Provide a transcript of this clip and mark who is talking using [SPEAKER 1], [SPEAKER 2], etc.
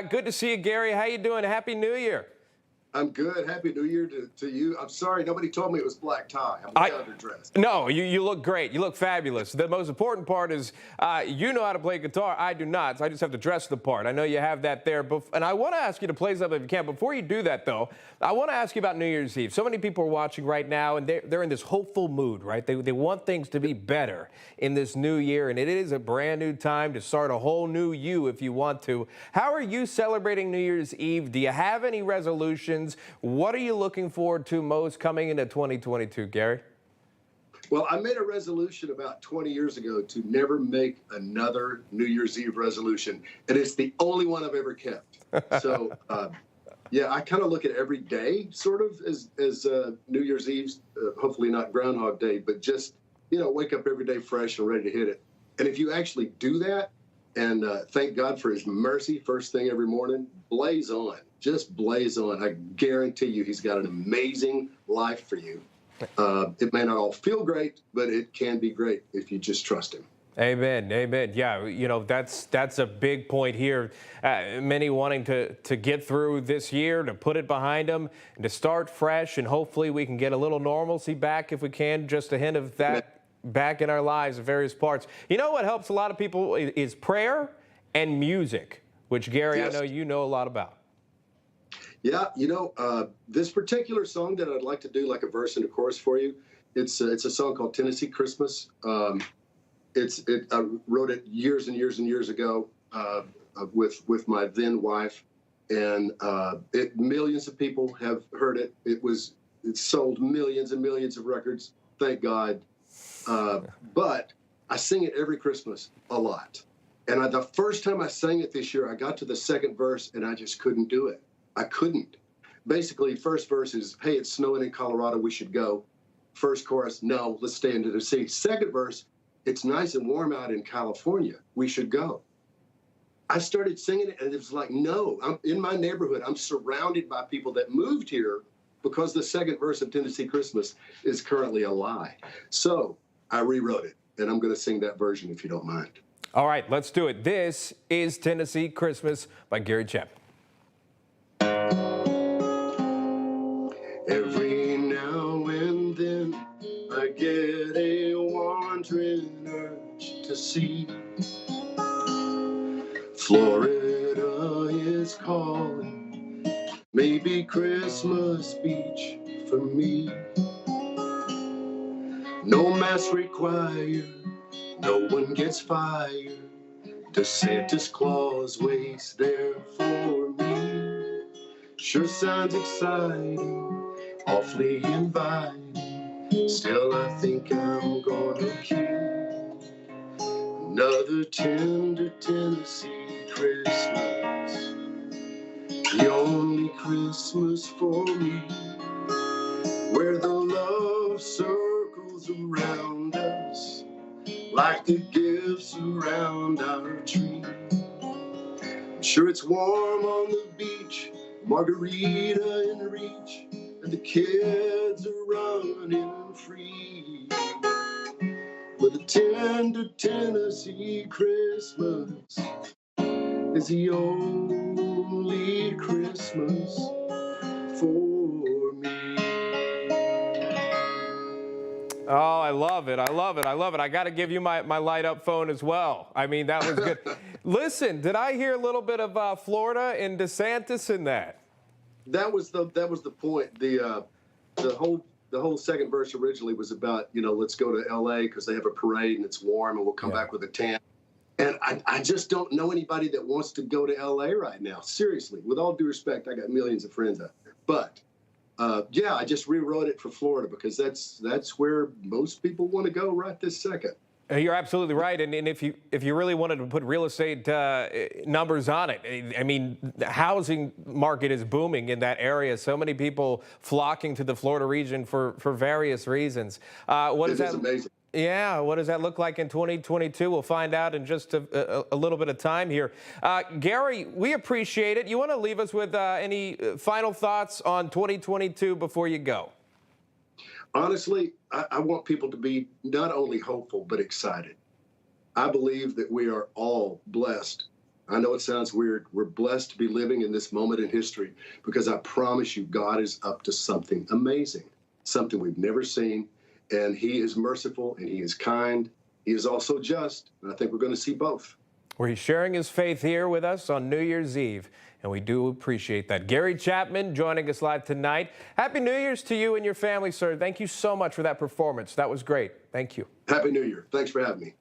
[SPEAKER 1] Good to see you, Gary. How you doing? Happy New Year.
[SPEAKER 2] I'm good. Happy New Year to you. I'm sorry, nobody told me it was black tie. I'm way underdressed.
[SPEAKER 1] No, you look great. You look fabulous. The most important part is you know how to play guitar. I do not. So I just have to dress the part. I know you have that there. And I want to ask you to play something if you can. Before you do that, though, I want to ask you about New Year's Eve. So many people are watching right now, and they're in this hopeful mood, right? They want things to be better in this new year, and it is a brand new time to start a whole new you if you want to. How are you celebrating New Year's Eve? Do you have any resolutions? What are you looking forward to most coming into 2022, Gary?
[SPEAKER 2] Well, I made a resolution about 20 years ago to never make another New Year's Eve resolution, and it's the only one I've ever kept. So, yeah, I kind of look at every day sort of as New Year's Eve, hopefully not Groundhog Day, but just, wake up every day fresh and ready to hit it. And if you actually do that and thank God for his mercy first thing every morning, blaze on. Just blaze on. I guarantee you he's got an amazing life for you. It may not all feel great, but it can be great if you just trust him.
[SPEAKER 1] Amen. Amen. Yeah, that's a big point here. Many wanting to get through this year, to put it behind them, and to start fresh, and hopefully we can get a little normalcy back if we can, just a hint of that back in our lives in various parts. You know what helps a lot of people is prayer and music, which, Gary, yes. I know you know a lot about.
[SPEAKER 2] Yeah, this particular song that I'd like to do like a verse and a chorus for you, it's a song called Tennessee Christmas. I wrote it years and years and years ago with my then wife, and millions of people have heard it. It sold millions and millions of records, thank God. But I sing it every Christmas a lot. And the first time I sang it this year, I got to the second verse and I just couldn't do it. I couldn't. Basically, first verse is, hey, it's snowing in Colorado, we should go. First chorus, no, let's stay in Tennessee. Second verse, it's nice and warm out in California, we should go. I started singing it, and it was like, no, I'm in my neighborhood. I'm surrounded by people that moved here because the second verse of Tennessee Christmas is currently a lie. So I rewrote it, and I'm going to sing that version if you don't mind.
[SPEAKER 1] All right, let's do it. This is Tennessee Christmas by Gary Chapman.
[SPEAKER 2] Every now and then I get a wandering urge to see. Florida is calling, maybe Christmas Beach for me. No mask required, no one gets fired. The Santa's Claus waits there for me. Sure sounds exciting, awfully inviting. Still, I think I'm gonna keep another tender Tennessee Christmas, the only Christmas for me, where the love circles around us like the gifts around our tree. I'm sure it's warm on the beach, margarita in reach, and the kids are running free. But a tender Tennessee Christmas is the only Christmas for me.
[SPEAKER 1] Oh, I love it. I love it. I love it. I got to give you my light up phone as well. I mean, that was good. Listen, did I hear a little bit of Florida and DeSantis in that?
[SPEAKER 2] That was the point. The whole second verse originally was about, let's go to L.A. because they have a parade and it's warm and we'll come back with a tan. And I just don't know anybody that wants to go to L.A. right now. Seriously, with all due respect, I got millions of friends out there. But yeah, I just rewrote it for Florida because that's where most people want to go right this second.
[SPEAKER 1] You're absolutely right, and if you really wanted to put real estate numbers on it, I mean, the housing market is booming in that area. So many people flocking to the Florida region for various reasons. What is that?
[SPEAKER 2] Amazing.
[SPEAKER 1] Yeah, what does that look like in 2022? We'll find out in just a little bit of time here. Gary, we appreciate it. You want to leave us with any final thoughts on 2022 before you go?
[SPEAKER 2] Honestly, I want people to be not only hopeful, but excited. I believe that we are all blessed I know it sounds weird. We're blessed to be living in this moment in history because I promise you, God is up to something amazing, something we've never seen. And he is merciful and he is kind. He is also just. And I think we're going to see both.
[SPEAKER 1] Where he's sharing his faith here with us on New Year's Eve. And we do appreciate that. Gary Chapman joining us live tonight. Happy New Year's to you and your family, sir. Thank you so much for that performance. That was great. Thank you.
[SPEAKER 2] Happy New Year. Thanks for having me.